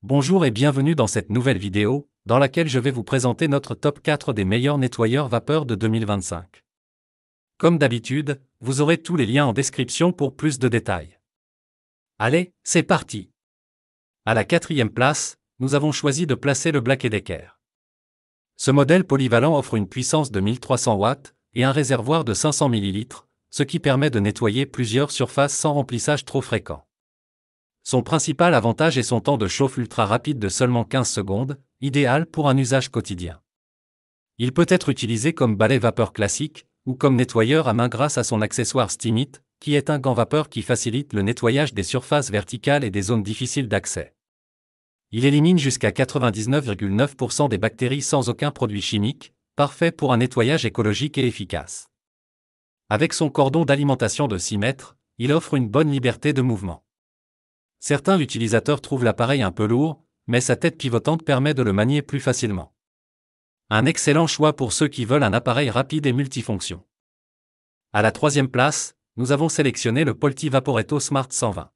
Bonjour et bienvenue dans cette nouvelle vidéo, dans laquelle je vais vous présenter notre top 4 des meilleurs nettoyeurs vapeur de 2025. Comme d'habitude, vous aurez tous les liens en description pour plus de détails. Allez, c'est parti! À la 4e place, nous avons choisi de placer le Black & Decker. Ce modèle polyvalent offre une puissance de 1300 watts et un réservoir de 500 ml, ce qui permet de nettoyer plusieurs surfaces sans remplissage trop fréquent. Son principal avantage est son temps de chauffe ultra rapide de seulement 15 secondes, idéal pour un usage quotidien. Il peut être utilisé comme balai vapeur classique, ou comme nettoyeur à main grâce à son accessoire Steamit, qui est un gant vapeur qui facilite le nettoyage des surfaces verticales et des zones difficiles d'accès. Il élimine jusqu'à 99,9% des bactéries sans aucun produit chimique, parfait pour un nettoyage écologique et efficace. Avec son cordon d'alimentation de 6 mètres, il offre une bonne liberté de mouvement. Certains utilisateurs trouvent l'appareil un peu lourd, mais sa tête pivotante permet de le manier plus facilement. Un excellent choix pour ceux qui veulent un appareil rapide et multifonction. À la 3e place, nous avons sélectionné le Polti Vaporetto Smart 120.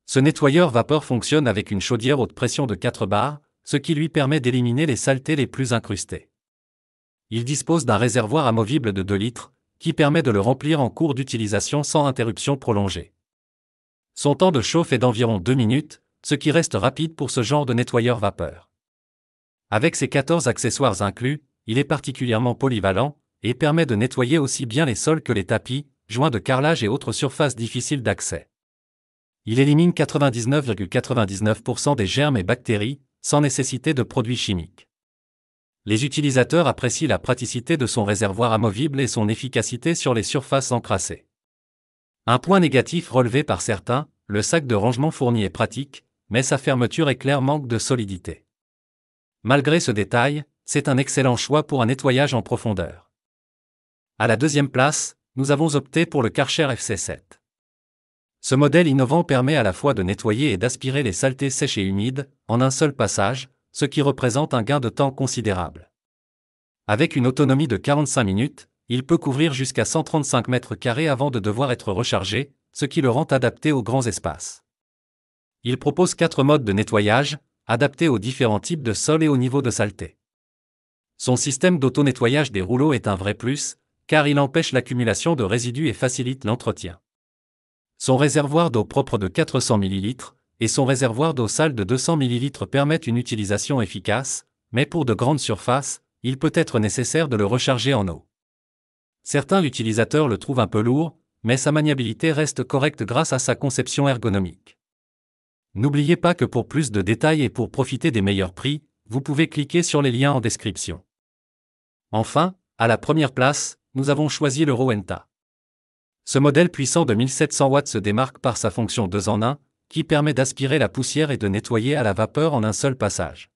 Ce nettoyeur vapeur fonctionne avec une chaudière haute pression de 4 bars, ce qui lui permet d'éliminer les saletés les plus incrustées. Il dispose d'un réservoir amovible de 2 litres, qui permet de le remplir en cours d'utilisation sans interruption prolongée. Son temps de chauffe est d'environ 2 minutes, ce qui reste rapide pour ce genre de nettoyeur vapeur. Avec ses 14 accessoires inclus, il est particulièrement polyvalent et permet de nettoyer aussi bien les sols que les tapis, joints de carrelage et autres surfaces difficiles d'accès. Il élimine 99,99% des germes et bactéries, sans nécessité de produits chimiques. Les utilisateurs apprécient la praticité de son réservoir amovible et son efficacité sur les surfaces encrassées. Un point négatif relevé par certains, le sac de rangement fourni est pratique, mais sa fermeture éclair manque de solidité. Malgré ce détail, c'est un excellent choix pour un nettoyage en profondeur. À la 2e place, nous avons opté pour le Karcher FC7. Ce modèle innovant permet à la fois de nettoyer et d'aspirer les saletés sèches et humides, en un seul passage, ce qui représente un gain de temps considérable. Avec une autonomie de 45 minutes, il peut couvrir jusqu'à 135 mètres carrés avant de devoir être rechargé, ce qui le rend adapté aux grands espaces. Il propose 4 modes de nettoyage, adaptés aux différents types de sols et au niveau de saleté. Son système d'auto-nettoyage des rouleaux est un vrai plus, car il empêche l'accumulation de résidus et facilite l'entretien. Son réservoir d'eau propre de 400 ml et son réservoir d'eau sale de 200 ml permettent une utilisation efficace, mais pour de grandes surfaces, il peut être nécessaire de le recharger en eau. Certains utilisateurs le trouvent un peu lourd, mais sa maniabilité reste correcte grâce à sa conception ergonomique. N'oubliez pas que pour plus de détails et pour profiter des meilleurs prix, vous pouvez cliquer sur les liens en description. Enfin, à la 1re place, nous avons choisi le Rowenta. Ce modèle puissant de 1700 watts se démarque par sa fonction 2 en 1, qui permet d'aspirer la poussière et de nettoyer à la vapeur en un seul passage.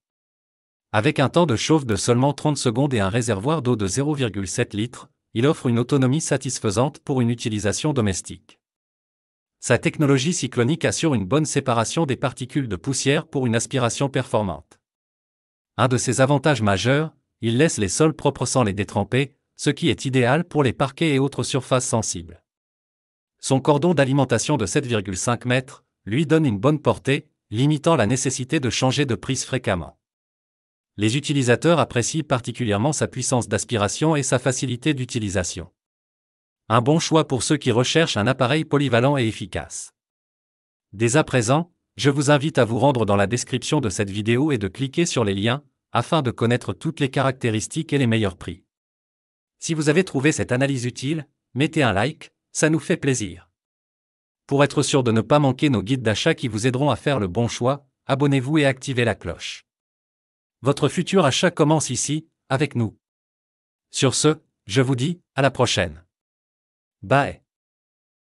Avec un temps de chauffe de seulement 30 secondes et un réservoir d'eau de 0,7 litres, il offre une autonomie satisfaisante pour une utilisation domestique. Sa technologie cyclonique assure une bonne séparation des particules de poussière pour une aspiration performante. Un de ses avantages majeurs, il laisse les sols propres sans les détremper, ce qui est idéal pour les parquets et autres surfaces sensibles. Son cordon d'alimentation de 7,5 mètres lui donne une bonne portée, limitant la nécessité de changer de prise fréquemment. Les utilisateurs apprécient particulièrement sa puissance d'aspiration et sa facilité d'utilisation. Un bon choix pour ceux qui recherchent un appareil polyvalent et efficace. Dès à présent, je vous invite à vous rendre dans la description de cette vidéo et de cliquer sur les liens, afin de connaître toutes les caractéristiques et les meilleurs prix. Si vous avez trouvé cette analyse utile, mettez un like, ça nous fait plaisir. Pour être sûr de ne pas manquer nos guides d'achat qui vous aideront à faire le bon choix, abonnez-vous et activez la cloche. Votre futur achat commence ici, avec nous. Sur ce, je vous dis, à la prochaine. Bye.